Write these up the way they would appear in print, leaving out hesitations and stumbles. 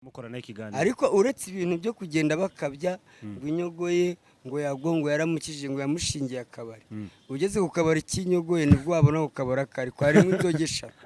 mukorana ikiganiro ariko uretse ibintu byo kugenda bakabya ngo inyogoye ngo yagongo yaramukije ngo yamushingiye akabari ugeze ku kabari cy'inyogoye nibwo wabona ku kabari kari harimo inzoga eshatu.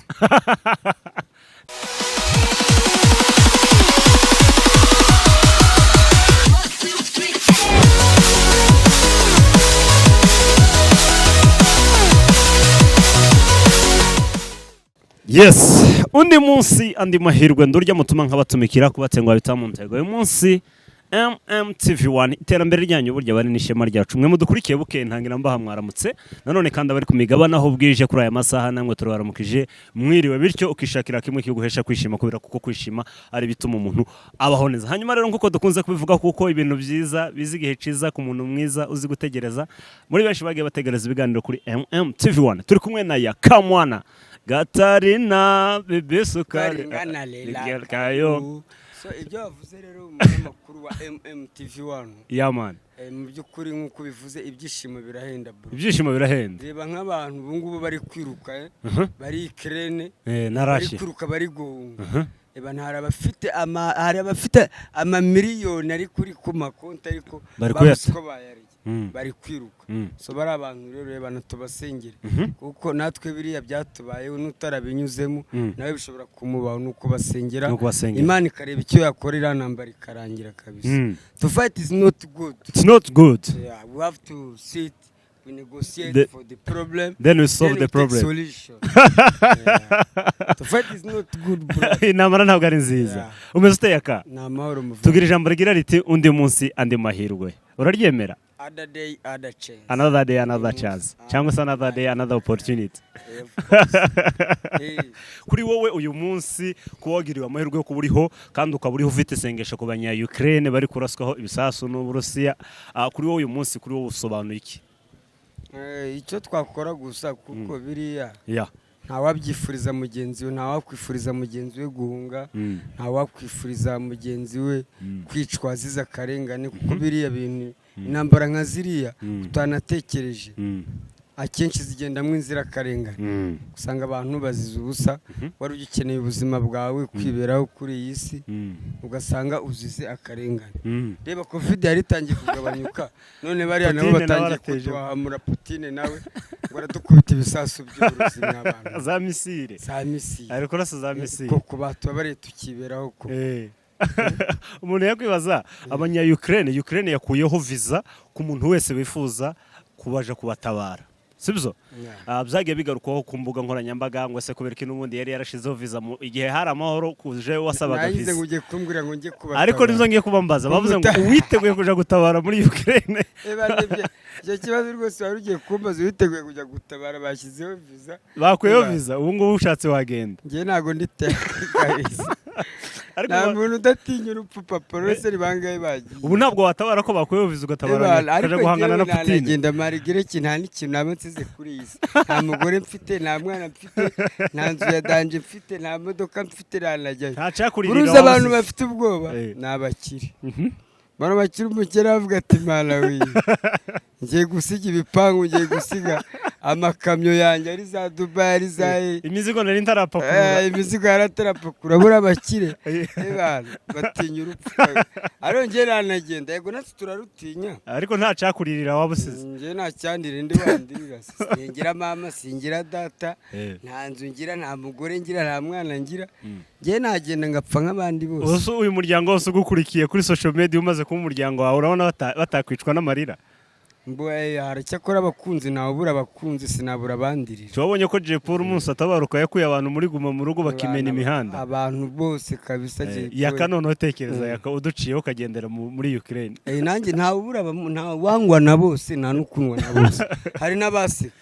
Yes, undi munsi andi mahirwe ndurya mutuma nkabatumikira kubatengwa bitamu ntego. Uyu munsi MMTV1 iterambere ryanyu burya bari nishema ryacu. Mwe mudukurikiye buke ntangira mbaha mwaramutse. Nanone kandi abari kumigabana aho bwije kuri aya masaha namwe turabaramukije mwiriwe bityo ukishakira kimwe kiguhesha kwishima kubera kuko kwishima ari bituma umuntu abaho neza. Hanyuma rero nkuko dukunze kubivuga kuko ibintu byiza bizigihe ciza ku muntu mwiza uzi gutegereza. Muri benshi bagiye bategereza ibiganiro kuri MMTV1. Turi kumwe na Yakamwana Gatarina bebe sukari kayo. So ibyo bavuze rero umunyamakuru wa MMTV1 yaman mu by'ukuri nkuko bivuze ibyishimo birahenda bro. Ibyishimo birahenda. Reba nk'abantu ubungubu bari kwiruka bari Ukraine narashi bari kwiruka bari guhunga. Eba ntara abafite ama miliyoni ari kuri ku makonti ariko bariko bayari bari kwiruka. So bari abantu rero reba natubasengere kuko natwe biriya byatubayeho n'utarabinyuzemo nawe bishobora kumubaho nuko basengera Imana ikareba icyo yakorera nambara ikarangira kabisa. To fight is not good. It's not good. Yeah, we have to sit, we negotiate for the problem, then we solve the problem. Solution. Yeah. To fight is not good, bro. Inamara ntabwo ari nziza. Umeze uteye aka? Na mahoro muvuga. Tugira ijambo rigira riti undi munsi andi mahirwe. Uraryemera? Other day, other chance. Another day, another chance. Cyangwa se another day, another opportunity. Kuri wowe uyu munsi kuwagiriwe amahirwe yo kuburiho kandi ukaburiho ufite sengesho ku banya Ukraine bari kuraswaho ibisasu n'Uburusiya. Kuri wowe uyu munsi kuri wowe usobanuye iki? Icyo twakora gusa kuko biriya. Yeah. Nta wabyifuriza mugenzi we, nta wakwifuriza mugenzi we guhunga, nta wakwifuriza mugenzi we kwicwa aziza akarengane kuko biriya bintu intambara nka ziriya utanatekereje akenshi zigendamwe inzira karengane. Usanga abantu bazize ubusa wari ugikeneye ubuzima bwawe kwiberaho kuri iyi si ugasanga uzize akarengane. Reba covid yari itangiye kugabanyuka none bariya nabo batangiye kutuhamura Putin nawe baradukubita ibisasu by'uburuzi n'abantu za misile ariko rasa za misile koko batubare tukiberaho ko umuntu yakwibaza abanya Ukraine yakuyeho visa ku muntu wese wifuza kubaja kubatabara sibyo. Byagiye bigarukaho ku mbuga nkoranyambaga ngo se kubera ko n'ubundi yari yarashizeho visa mu igihe hari amahoro kuje wasabaga visa. Nayize nguje kumbwira ngo ngiye kubatabara ariko nizo ngiye kubambaza bavuze ngo witeguye kuja gutabara muri Ukraine. Icyo kibazo rwose wari ugiye kumbaza witeguye kujya gutabara bashyizeho visa bakuyeho visa ubu ngubu ushatse wagenda. Ngiye nago nditeka nta muntu udatinya urupfu papa rwose ribangaye bagiye. Ubu ntabwo watabara ko bakuyeho visa ugatabara kaje guhangana na Putin. Nagenda marigire nta n'ikintu nabo nsize kuri iyi si. Nta mugore mfite, nta mwana mfite, nta nzu ya danje mfite, nta modoka mfite ranajyayo. Uruza abantu bafite ubwoba n'abakire. Bano bakiri umukera bavuga ati mana we ngiye gusiga ibipangu, ngiye gusiga amakamyo yanjye ari za Dubai ari za imizigo nari ntarapakura. Imizigo yaratarapakura bura bakire ebana batinya urupfu. Arongera ranagenda yego natwe turarutinya ariko nta cakuririra wabusize. Ngiye nta cyandire ndi wandirira singira mama singira data nta nzu ngira nta mugore ngira nta mwana ngira ngiye nagenda ngapfa nk'abandi bose. Uyu muryango wose ugukurikiye kuri social media umaze kuba umuryango wawe urabona batakwicwa n'amarira. Mboye haracyakora abakunzi nawe ubura abakunzi sinabura abandirira. Twabonye ko Jay Paul umunsi atabaruka yakuye abantu muri guma mu rugo bakimena imihanda. Abantu bose kabisa Jay Paul. Yakanono tekereza yaka uduciyeho kagendera muri Ukraine. Nanjye nta ubura nta wangwa na bose nta nukunwa na bose. Hari n'abaseka.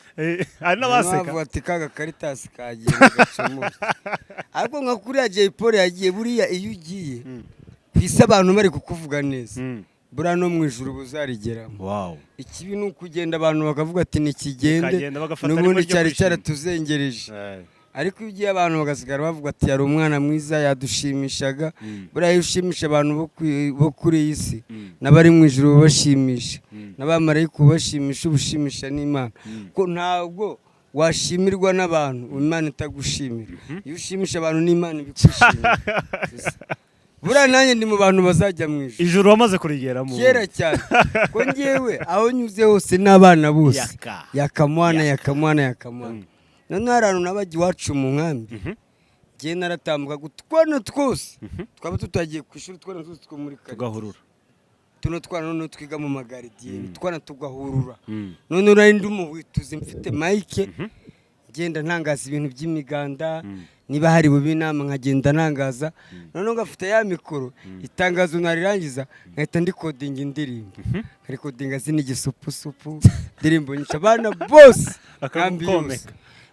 Hari n'abaseka. Bavuga ati kaga Caritas kagiye gacamo. Ariko nka kuri Jay Paul yagiye buriya iyo ugiye kwisa abantu bari kukuvuga neza. Bura no mu ijuru buzarigeramo. Wow. Ikibi n'ukugenda abantu bakavuga ati nikigende n'ubundi cyari cyaratuzengereje. Ariko iyo ugiye abantu bagasigara bavuga ati yari umwana mwiza yadushimishaga. Buriya ushimisha abantu bo kuri iyi si n'abari mu ijuru bashimisha n'abamarayika bashimisha ubushimisha n'Imana ko ntabwo washimirwa n'abantu Imana itagushimira. Iyo ushimisha abantu n'Imana ibikushimira. buriya nanjye ndi mu bantu bazajya mu ijuru. ijuru wamaze kurigeramo Kera cyane ko ngewe aho nyuze hose n'abana bose yakamwana none hari ahantu n'abajya iwacu mu nkambi ngewe naratambuka utwana twose twaba tutagiye ku ishuri, utwana twose two muri kare tugahurura, tuno twana none twiga mu magaridiyeni utwana tugahurura, none urari ndi umuhwituzi mfite mike ngenda ntangaza ibintu by'imiganda, niba hari bubi inama nkagenda ntangaza, noneho ngafite ya mikoro itangazo narirangiza nkahita ndikodinga indirimbo, nkarikodinga zina igisupusupu indirimbo nyinshi abana bose nkambi yose.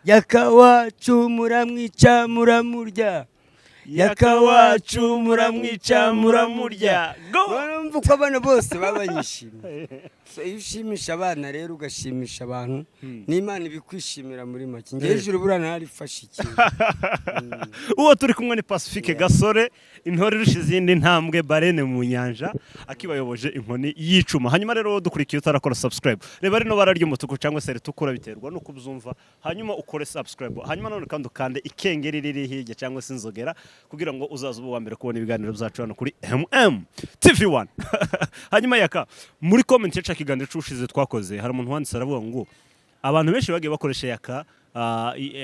Yakawacu muramwica muramurya, yakawacu muramwica muramurya, urumva uko abana bose babanyishimiye. Iyo ushimisha abana rero ugashimisha abantu n'Imana ibikwishimira muri make. Ngewe ijuru buriya narifashe ikintu. Uwo turi kumwe ni Pacifique Gasore, intore irusha izindi ntambwe, barene mu nyanja, akibayoboje inkoni y'icuma. Hanyuma rero wowe dukurikiye utarakora subscribe, reba rino bara ry'umutuku cyangwa se ritukura biterwa nuko ubyumva, hanyuma ukore subscribe, hanyuma none kandi ukande ikengeri riri hirya cyangwa se inzogera kugira ngo uzaze uba mbere kubona ibiganiro byacu hano kuri TV1. Hanyuma Yaka, muri comment yacu ikiganiro cy'ushize twakoze, hari umuntu wanditse aravuga ngo abantu benshi bagiye bakoresha Yaka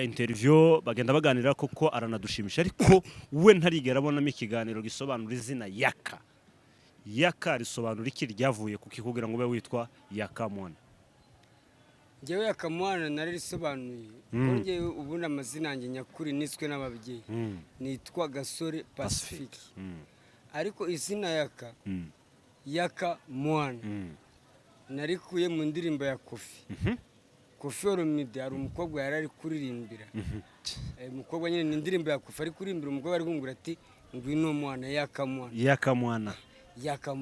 interview bagenda baganira kuko aranadushimisha, ariko we ntarigera abonamo ikiganiro gisobanura izina Yaka. Yaka risobanura iki, ryavuye kuki kugira ngo ube witwa Yakamwana? Ngewe Yakamwana nararisobanuye ko ngewe ubundi amazina yanjye nyakuri niswe n'ababyeyi nitwa Gasore Pacifique, ariko izina Yaka Yakamwana narikuye mu ndirimbo ya Koffi Olomide. Hari umukobwa yari ari kuririmbira, umukobwa nyine ni indirimbo ya Koffi ari kuririmbira, umukobwa ari kungura ati ngwino mwana Yakamwana Yaka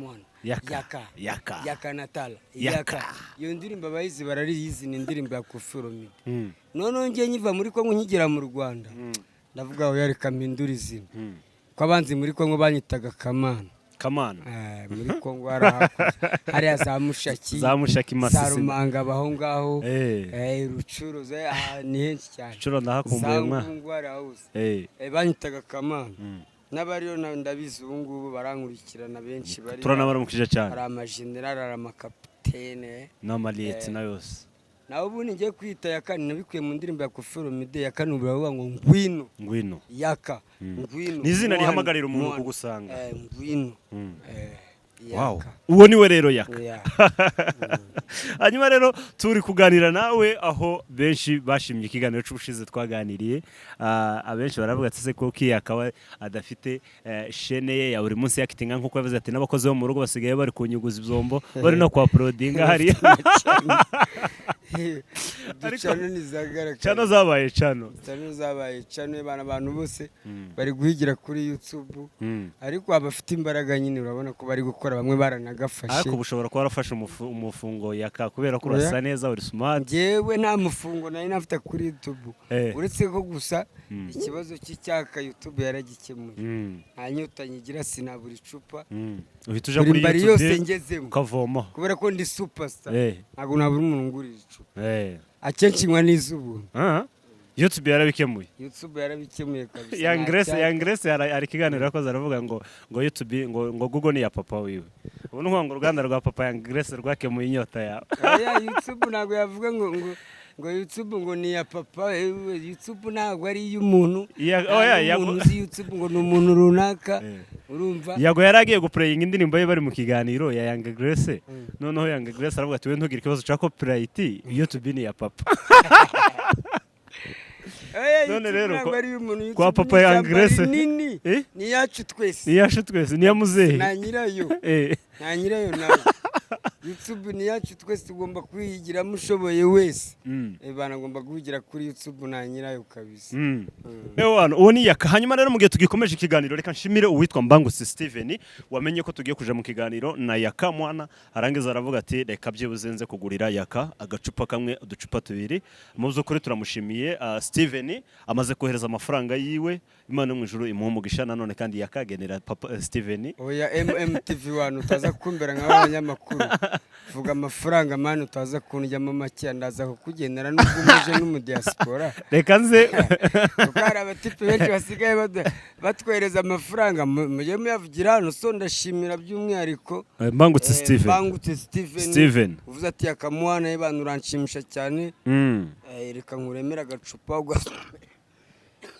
Natala Yaka. Iyo ndirimbo abayizi barariyizi, ni indirimbo ya Koffi Olomide. Noneho ngiye nyiva muri Kongo nkigera mu Rwanda ndavuga aho yari kamindura izina, ko abanzi muri Kongo banyitaga Kamana. Muri Kongo hariya za Mushaki Masisi, Rumanga aho ngaho, Rucuro ni henshi cyane, Rucuro ndahakumbuye mwa banyitaga Kamana. N'abariyo ndabizi ubu ngubu barankurikirana benshi, bari turanabaramukije cyane, hari amajenerali, hari amakapitene n'amaliyeti na yose. nawe ubundi ngiye kwita Yaka nabikuye mu ndirimbo ya Koffi Olomide. Yaka ni baravuga ngo ngwino Yaka, ngwino ni izina rihamagarira umuntu kugusanga, ngwino. Wow, uwo niwe rero Yaka. Hanyuma rero turi kuganira nawe aho benshi bashimye ikiganiro cy'ubushize twaganiriye. Abenshi baravuga ati se ko Yaka adafite shene ye ya buri munsi yakitinga nkuko yavuze ati n'abakozi bo mu rugo basigaye bari kunyuguza ibyombo bari no kwa uploadinga hariya. Chano zabaye chano abantu bose bari guhigira kuri YouTube, ariko abafite imbaraga nyine urabona ko bari gukora, bamwe baranagafashe. Ariko bushobora kuba warafashe umufungo Yaka kubera ko urasa neza, uri smart. Ngewe nta mufungo nari nafite kuri YouTube, uretse ko gusa ikibazo cy'icyaka YouTube yaragikemuye. Nta nyota nyigira, sinabura icupa, uhita uja kuri YouTube yose ngezemo ukavoma, kubera ko ndi superstar. Ntabwo nabura umuntu ngurira icupa, akenshi nywa n'iz'ubuntu. YouTube yarabikemuye, kabisa. Yangrese ari kiganiro yakoze aravuga ngo YouTube ngo Google ni ya papa wiwe. Ubu ni ngo uruganda rwa papa Yangrese rwakemuye inyota yawe. YouTube ntabwo yavuga ngo YouTube ngo ni ya papa. YouTube ntabwo ari iy'umuntu. YouTube ngo ni umuntu runaka, urumva. Yago yaragiye guplayinga indirimbo ye bari mu kiganiro ya Yangrese, noneho Yangrese aravuga ati we ntugire ikibazo cya copyright, YouTube ni ya papa. None rero kwa papa Yangrese ni yacu twese, ni ya muzehe, na nyirayo nawe. YouTube ni yacu twese, tugomba kuyigira mushoboye wese. Banagomba guhigira kuri YouTube na nyirayo kabisa. Uwo ni Yaka. Hanyuma rero mu gihe tugikomeje ikiganiro, reka nshimire uwitwa Mbangutse Steven wamenye ko tugiye kuja mu kiganiro na Yakamwana, arangiza aravuga ati reka byibuzenze kugurira Yaka agacupa kamwe, uducupa tubiri. Mu by'ukuri turamushimiye Steven, amaze kohereza amafaranga yiwe, Imana mu ijuru imuha umugisha. Nanone kandi Yaka agenera papa Steven oya TV1 utaza kumbera nk'abanyamakuru. vuga amafaranga mani utaza kunjyamo make ndaza kukugendera n'ubwo umuje n'umudiaspora reka nze kuko hari abatipe benshi basigaye batwereza amafaranga mujye muyavugira hano so ndashimira by'umwihariko Mbangutse Steven uvuze ati akamuhana y'abantu uranshimisha cyane reka nkuremera agacupa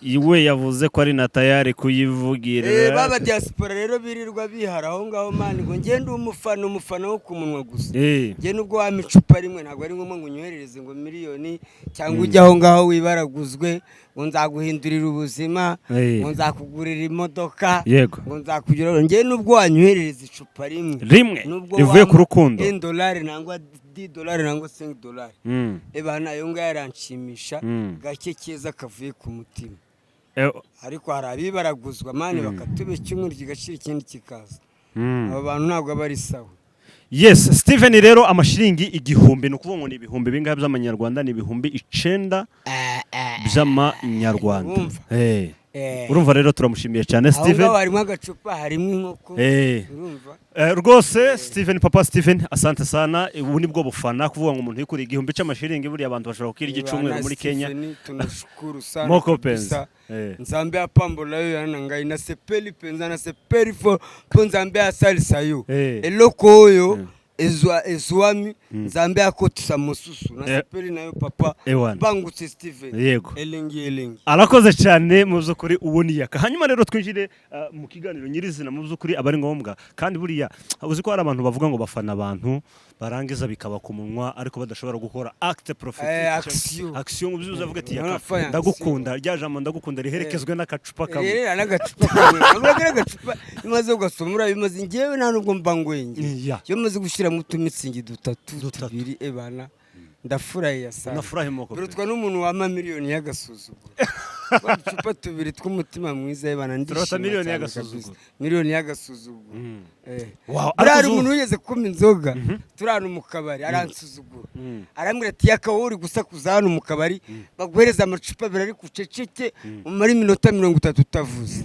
iwe yavuze ko ari na tayari kuyivugira baba diaspora rero birirwa bihara aho ngaho mani ngo ngende umufana wo ku munwa gusa nge nubwo wama icupa rimwe ntabwo ari ngombwa ngo unyoherereze ngo miliyoni cyangwa ujye aho ngaho wibaraguzwe ngo nzaguhindurira ubuzima ngo nzakugurira imodoka ngo nzakugira nge nubwo wanyoherereza icupa rimwe rivuye ku rukundo $10 nangwa $10 nangwa $5 ebana ayo ngayo aranshimisha gake keza kavuye ku mutima ariko hari abibaraguzwa mani bakatube cyumweru kigashira ikindi kikaza aba bantu ntabwo abari sawa. Yes, Steven rero amashiringi 1000 ni ukuvuga ngo ni ibihumbi bingahe by'amanyarwanda, ni ibihumbi 9 by'amanyarwanda. Urumva rero turamushimiye cyane Steven. Aho harimo agacupa harimo inkoko. Urumva rwose Steven, papa Steven, asante sana. Ubu ni bwo bufana kuvuga ngo umuntu yikuri igihumbi cy'amashiringi buri abantu bashobora kukira igicumwe muri Kenya. Tunashukuru sana. Moko penza. Nzambe apambola yo yanangai na sepeli penza na sepeli fo nzambe asalisa yo. Eloko oyo ezwami nzambe akotisa mususu na sepeli nayo papa Mbangutse Steven. Elengi. Arakoze cyane mu byukuri uboni yaka. Hanyuma rero twinjire mu kiganiro nyirizina mu byukuri abari ngombwa kandi buriya uzi ko hari abantu bavuga ngo bafana abantu barangiza bikaba ku munwa ariko badashobora gukora acte prophétique action mu byuza avuga ati ndagukunda rya jambo ndagukunda riherekezwe n'akacupa kamwe n'agacupa bimaze ugasomura bimaze ngewe nta nubwo mbangwenge yo maze gushira mu tumitsingi dutatu tubiri ebana ndafuraye sana nafurahe moko birutwa n'umuntu wama miliyoni y'agasuzuguro bacupa tubiri tw'umutima mwiza ebana ndishima miliyoni y'agasuzuguro ari umuntu wigeze kuma inzoga turana mu kabari aransuzugura arambwira ati yakawo uri gusakuza hano mu kabari baguhereza amacupa abiri ari kuceceke umara iminota 30 utavuze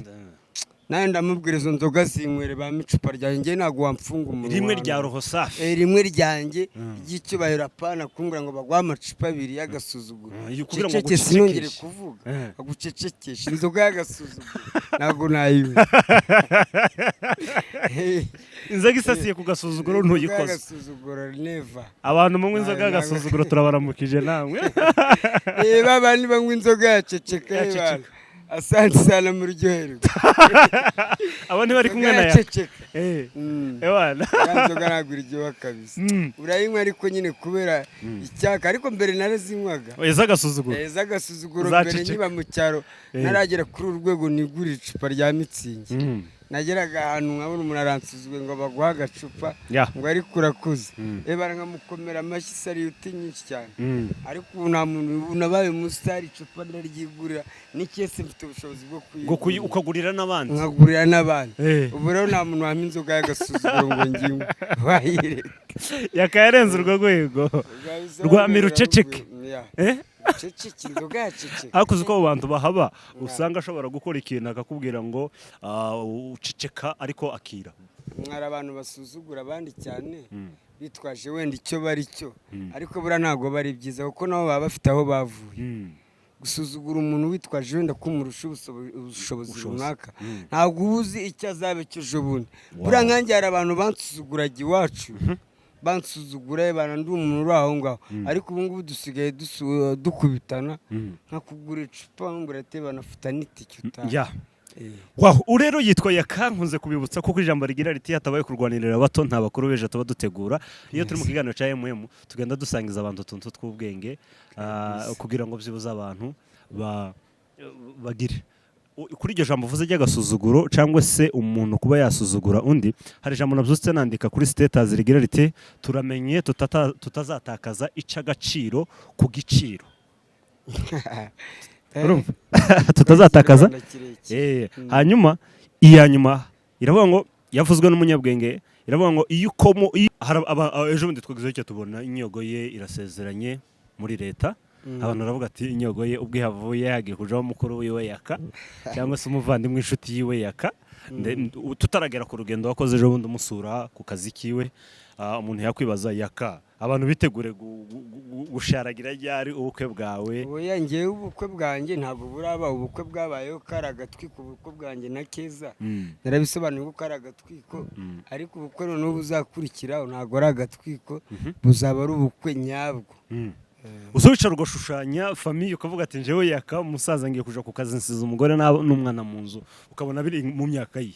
naye ndamubwira izo nzoga zinywere ba micupa ryanjye ntago wamfunga umuntu rimwe rya roho safi rimwe ryanjye ry'icyubahiro apana kumbura ngo bagwa amacupa abiri y'agasuzuguro kugira ngo sinongere kuvuga agucecekesha inzoga y'agasuzuguro ntago nayo inzoga isasiye ku gasuzuguro ntuyikoze agasuzuguro never abantu munywa inzoga y'agasuzuguro turabaramukije namwe babandi banywa inzoga yaceceka asante sana mu ryoherwa abandi bari kumwe na ewana nzoga nagurije kabisa urayinywa ariko nyine kubera icyaka ariko mbere narazinywaga ezagasuzuguro mbere niba mu cyaro naragera kuri urwego nigurira icupa rya mitsingi nageraga ahantu nkabona umuntu aransuzugwe ngo baguha agacupa ngo ariko urakuze ebara nkamukomera amashyi sariyuti nyinshi cyane ariko ubu nta muntu nabaye umusitari icupa ndaryigurira n'icyese mfite ubushobozi bwo ukagurira n'abandi nkagurira n'abandi ubu rero nta muntu wampa inzoga y'agasuzuguro ngo nginywe wayireka yakayarenze urwo rwego rwamira uceceke hakuze uko abo bantu bahaba usanga ashobora gukora ikintu akakubwira ngo uceceka ariko akira mwari abantu basuzugura abandi cyane bitwaje wenda icyo bari cyo ariko buriya ntabwo bari byiza kuko nabo baba bafite aho bavuye gusuzugura umuntu witwaje wenda kumurusha ubushobozi runaka ntabwo uzi icyo azabe cy'ejo bundi buriya nkange hari abantu bansuzuguraga iwacu bansuzugura banandi umuntu uri aho ngaho ariko ubu ngubu dusigaye dukubitana nkakugura icupa ngurate banafata n'itike utaha Wow, urero yitwa Yaka nkunze kubibutsa kuko ijambo rigira riti hatabaye kurwanirira bato nta bakuru beje tuba dutegura iyo turi mu kiganiro cya MM tugenda dusangiza abantu tuntu tw'ubwenge kugira ngo byibuza abantu bagire kuri iryo jambo uvuze ry'agasuzuguro cyangwa se umuntu kuba yasuzugura undi hari ijambo nabyutse nandika kuri status rigira riti turamenye tutazatakaza icagaciro ku giciro tutazatakaza hanyuma iya nyuma iravuga ngo yavuzwe n'umunyabwenge iravuga ngo iyo ukomo ejo bundi twagize icyo tubona inyogo ye irasezeranye muri leta abantu baravuga ati inyogo ye ubwo yavuye yagiye kujaho mukuru wiwe Yaka cyangwa se umuvandimwe inshuti yiwe Yaka tutaragera ku rugendo wakoze ejo bundi umusura ku kazi kiwe, umuntu yakwibaza Yaka abantu bitegure gusharagira ryari ubukwe bwawe? Oya ngewe ubukwe bwanjye ntabwo buraba, ubukwe bwabayeho kari agatwiko, ubukwe bwanjye na Keza narabisobanuye ko kari agatwiko, ariko ubukwe noneho buzakurikiraho ntabwo ari agatwiko, buzaba ari ubukwe nyabwo. Uzowicara ugashushanya famiye ukavuga ati njyewe Yaka umusaza ngiye kuja ku kazi nsize umugore n'umwana mu nzu, ukabona biri mu myaka ye.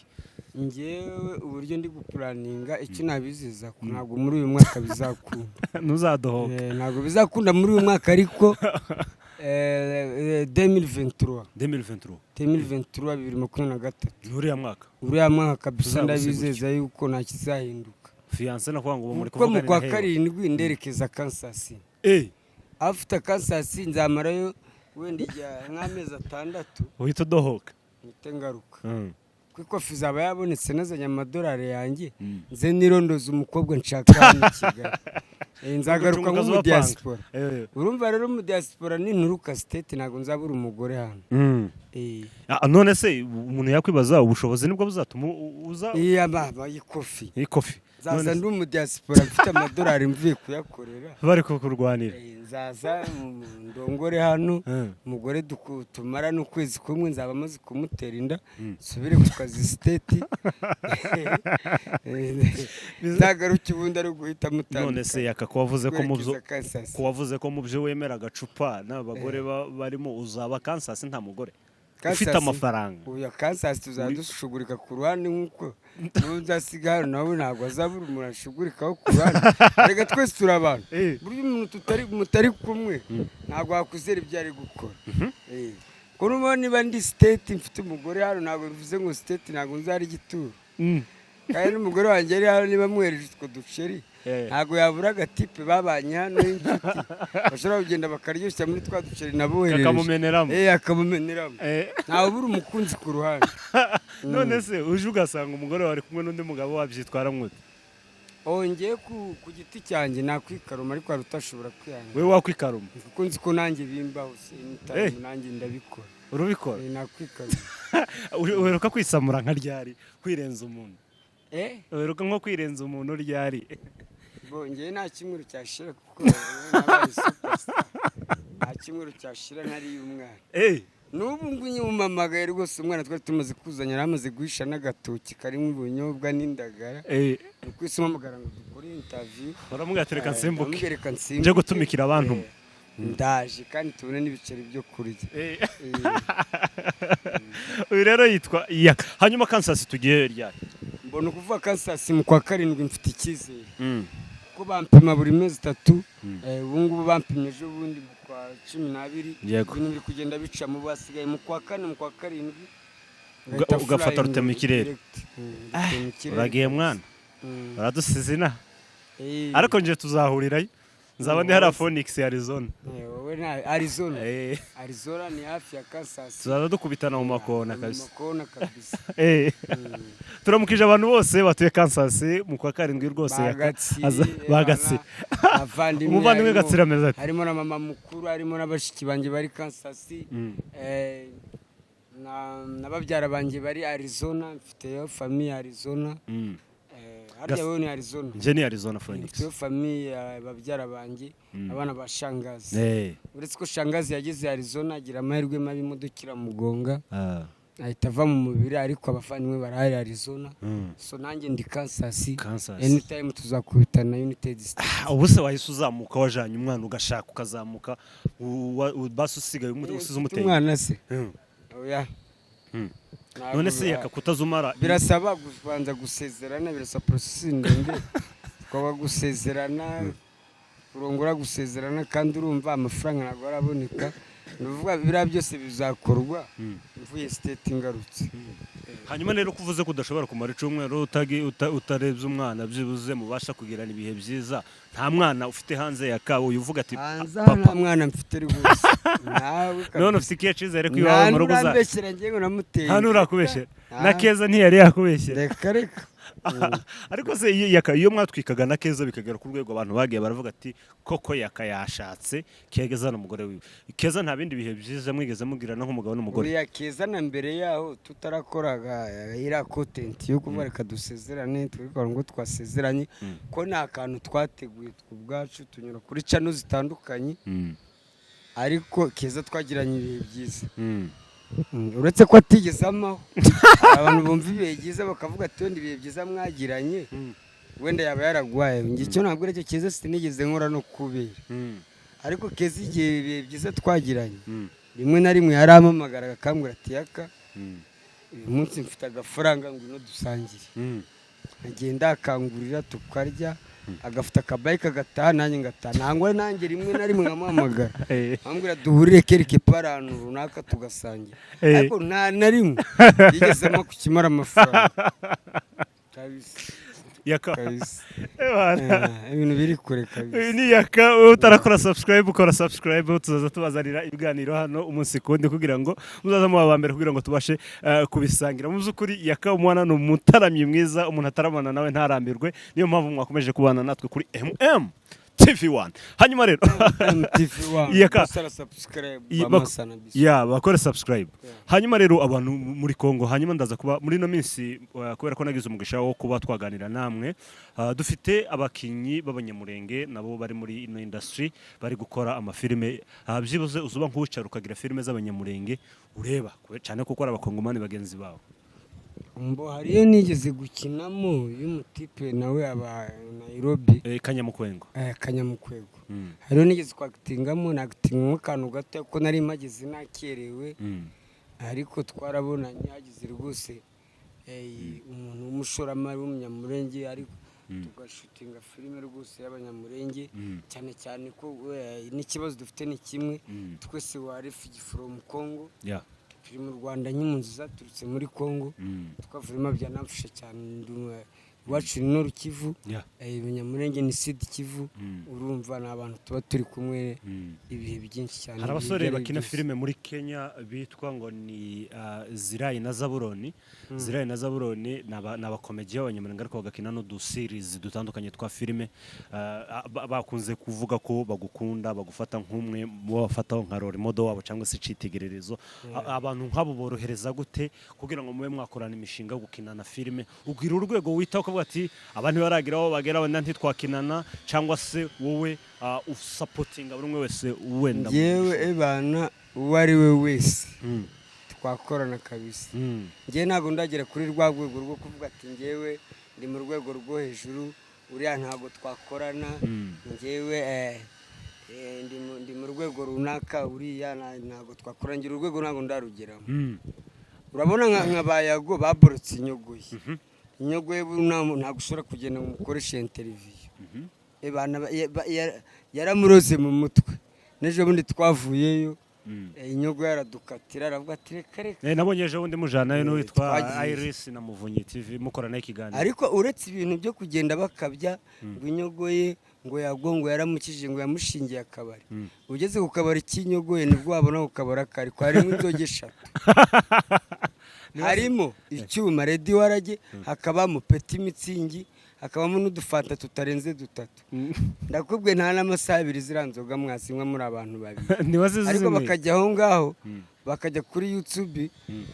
Ngewe uburyo ndi gupuraninga icyo nabizeza ntabwo muri uyu mwaka bizakunda. Ntuzadohoka. Ntabwo bizakunda muri uyu mwaka, ariko 2023 uriya mwaka kabisa ndabizeza yuko nta kizahinduka. Fiance nakuvuga ngo muri kuvuga mu kwa karindwi nderekeza Kansas. After Kansas nzamarayo wenda nk'amezi 6. Uhita udohoka mpite ngaruka kuko fizaba yabonetse nazanye amadolari yanjye nze nirondoza umukobwa nshaka hano Kigali. Nzagaruka mu diaspora. Urumva rero mu diaspora ninturuka state ntago nzabura umugore hano. None se umuntu yakwibaza ubushobozi nibwo buzatuma uza? Baba ikofi zaza ndi mu diaspora mfite amadolari mvuye kuyakorera bari kukurwanira. Nzaza ndongore hano umugore tumara n'ukwezi kumwe nzaba maze kumutera inda subire ku kazi state. Nzagaruka ubundi ari guhita mutandukana. None se Yaka ko wavuze ko mu byo wemera agacupa n'abagore barimo uzaba Kansas nta mugore ufite amafaranga? Uya Kansas tuzadushugurika ku ruhande nkuko nuzasiga nawe ntabwo azabura umuntu ashugurikaho ku ruhande. Rega twese turabantu buryo umuntu mutari kumwe ntabwo wakuzera ibyo ari gukora. Ko n'umuntu niba ndi state mfite umugore hano ntabwo bivuze ngo state ntabwo nzari igituro. Kandi n'umugore wanjye ari hano niba mwereje utwo duceri ntabwo yabura agatipe babanye hano y'inshuti bashobora kugenda bakaryoshya muri twa duceri nabohereje akamumeneramo. Ntawe ubura umukunzi ku ruhande. None se uje ugasanga umugore wari kumwe n'undi mugabo wabyitwara mwute? Ngiye ku giti cyanjye nakwikaruma, ariko hari utashobora kwihangana. Wewe wakwikaruma? Kuko nzi ko nanjye bimbaho nanjye ndabikora. Urubikora? Nakwikaruma. Uheruka kwisamura nka ryari kwirenza umuntu? Uheruka nko kwirenza umuntu ryari? Ngewe nta kimwe cyashira kuko nabaye superstar. Nta kimwe cyashira ntari umwana. N'ubu nguye umamagaye rwose umwana twari tumaze kuzanya yaramaze guhisha n'agatoki karimo ubunyobwa n'indagara. Nuko isumamagara ngo dukore interview. Uramugatereka nsimbuke. Nje gutumikira abantu. Ndaje kandi tubone n'ibiceri byo kurya. Uyu rero yitwa Yaka. Hanyuma Kansas tugiye ryari? Mbona kuvuga Kansas mu kwa karindwi mfite icyizere. Ko bampima buri mezi 3. Ubu ngubu bampimye ejo bundi mu kwa 12. Ibintu biri kugenda bica mu basigaye mu kwa 4 mu kwa karindwi. Ugafata rute mu kirere. Uragiye mwana. Baradusizina. Ariko nje tuzahurirayo. Nzaba ndi hara Phoenix Arizona. Wowe na Arizona. Arizona ni hafi ya Kansas. Tuzaza dukubitana mu makona kabisa. Mu makona kabisa. Turamukije abantu bose batuye Kansas mu kwa karindwi rwose bagatsi. Umuvandimwe Gatsira meza ati. Harimo na mama mukuru, harimo n'abashiki banjye bari Kansas. Nababyara banjye bari Arizona, mfite famille Arizona. Harya wewe ni Arizona? Nje ni Arizona Phoenix. Mfite famille babyara banjye abana ba shangazi. Uretse ko shangazi yageze Arizona agira amahirwe mabi imodokira mugonga. Ahita ava mu mubiri, ariko abavandimwe barahari Arizona. So nanjye ndi Kansas. Anytime tuzakubitana United States. Ubu se wahise uzamuka wajanye umwana ugashaka ukazamuka basi usigaye usize umuteye. Umwana se? Oya. None se Yaka kutazumara birasaba kubanza gusezerana, birasaba process ndende. Kwa gusezerana urongora gusezerana kandi urumva amafaranga ntabwo araboneka. Nuvuga bira byose bizakorwa mvuye state ingarutse. Hanyuma rero kuvuze kudashobora kumara icumwero utarebye umwana byibuze mubasha kugirana ibihe byiza. Nta mwana ufite hanze Yaka uvuga ati papa nta mwana mfite rwose. Nawe none ufite ikihe cizere ko iwawe mu rugo za. Nambeshyira ngiye ngo namuteye. Hano urakubeshe. na Keza ntiyari yakubeshye. reka reka Ariko se iyo mwatwikaga na Keza bikagera ku rwego abantu bagiye baravuga ati koko Yaka yashatse Keza n'umugore wiwe. Keza nta bindi bihe byiza mwigeze mugirana nk'umugabo n'umugore. uriya Keza na mbere yaho tutarakoraga iriya content yo kuvuga reka dusezerane twikora ngo twasezeranye ko nta kantu twateguye ubwacu tunyura kuri channel zitandukanye ariko Keza twagiranye ibihe byiza. Uretse ko atigeze amaho abantu bumva ibihe byiza bakavuga ati wenda ibihe byiza mwagiranye wenda yaba yaragwaye njye cyo ntabwo aricyo Keza sinigeze nkora no kubera ariko Keza igihe ibihe byiza twagiranye rimwe na rimwe yarampamagara akambwira ati Yaka uyu munsi mfite agafaranga ngwino dusangire agenda akangurira tukarya agafite akabayike agataha nanjye ngataha nangwa nanjye rimwe na rimwe nkamuhamagara ambwira duhurire quelque part ahantu runaka tugasangira ariko nta na rimwe yigezemo kukimara amafaranga kabisa Yaka ibintu biri kure kabisa. Ni Yaka utarakora subscribe ukora subscribe tuzaza tubazanira ibiganiro hano umunsi kundi kugira ngo muzaza mu babambere kugira ngo tubashe kubisangira. Mu byukuri Yaka umwana no mutaramye mwiza umuntu ataramana nawe ntarambirwe niyo mpamvu mwakomeje kubana natwe kuri TV1. Hanyuma rero Yaka subscribe bakore subscribe. Hanyuma rero abantu muri Kongo hanyuma ndaza kuba muri no minsi kubera ko nagize umugisha wo kuba twaganira namwe dufite abakinyi b'abanyamurenge nabo bari muri ino industry bari gukora amafilme byibuze uzuba nk'ucara ukagira filme z'abanyamurenge ureba cyane kuko ari abakongomani bagenzi bawo. Hariyo nigeze gukinamo y'umutipe nawe aba Nairobi Kanyamukwengo Kanyamukwego hariyo nigeze kwakitingamo nakitingamo kantu gato ko nari mageze nakerewe ariko twarabonanye hagize rwose umuntu w'umushoramari w'umunyamurenge ariko tugashutinga filime rwose y'abanyamurenge cyane cyane ko n'ikibazo dufite ni kimwe twese wa refugee from Congo turi mu Rwanda nk'impunzi zaturutse muri Congo twavuyemo byanamfasha cyane iwacu ni no Rukivu Abanyamurenge ni Sud Kivu urumva n'abantu tuba turi kumwe ibihe byinshi cyane. Hari abasore bakina filime muri Kenya bitwa ngo ni Zirayi na Zaburoni. Zirayi na Zaburoni n'abakomedi b'abanyamurenge ariko bagakina no du series dutandukanye twa filime bakunze kuvuga ko bagukunda bagufata nk'umwe mu bafataho nka role model wabo cyangwa se citegererezo. Abantu nk'abo borohereza gute kugira ngo mube mwakorana imishinga yo gukina na filime ugira urwego witaho kuvuga ati abantu baragiraho bagera wenda ntitwakinana cyangwa se wowe usupportinga buri umwe wese wenda yewe bana uwo ari we wese twakorana kabisa. Ngiye ntago ndagera kuri rwa rwego rwo kuvuga ati ngewe ndi mu rwego rwo hejuru uriya ntago twakorana ngewe ndi mu rwego runaka uriya ntago twakorana ngira urwego ntago ndarugeraho. Urabona nka bayago baborotse inyogoye inyogoye ntago ushobora kugenda umukoresha interview yaramuroze mu mutwe n'ejo bundi twavuyeyo inyogo yaradukatira aravuga ati reka reka nabonye ejo bundi mujanayo n'uwitwa Iris na Muvunyi TV mukorana ikiganiro ariko uretse ibintu byo kugenda bakabya ngo inyogoye ngo yagongo yaramukije ngo yamushingiye akabari ugeze ku kabari cy'inyogoye nibwo wabona ku kabari kari harimo inzoge 3 harimo icyuma Redi Warage hakabamo Peti Mitsingi hakabamo n'udufanta tutarenze 3 ndakubwe nta n'amasaha 2 ziranzoga mwasinywa muri abantu babiri ariko bakajya aho ngaho bakajya kuri YouTube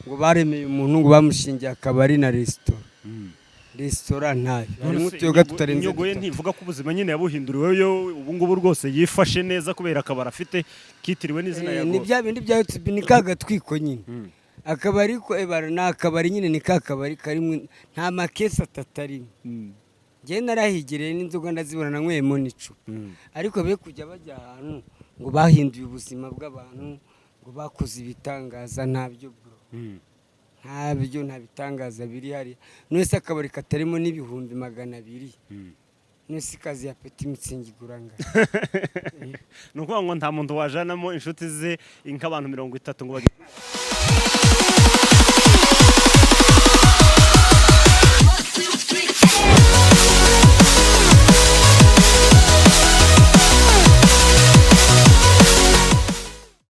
ngo baremeye umuntu ngo bamushingiye akabari na restaurant ntayo harimo tuyoga tutarenze inyogoye ntivuga ko ubuzima nyine yabuhinduriwe ubu ngubu rwose yifashe neza kubera akabara afite kitiriwe n'izina yago ni bya bindi bya YouTube ni kagatwiko nyine akabari ko nakabari nyine ni kakabari karimo nta makesi atatarimo ngiye narahigereye n'inzoga ndazibona nanyweyemo n'icupa ariko be kujya bajya ahantu ngo bahinduye ubuzima bw'abantu ngo bakoze ibitangaza ntabyo bro ntabyo nta bitangaza biri hari nose akabari katarimo n'ibihumbi 200 nose kazi ya Peti Mitsingi guranga nuko ngo nta muntu wajanamo inshuti ze nk'abantu 30 ngo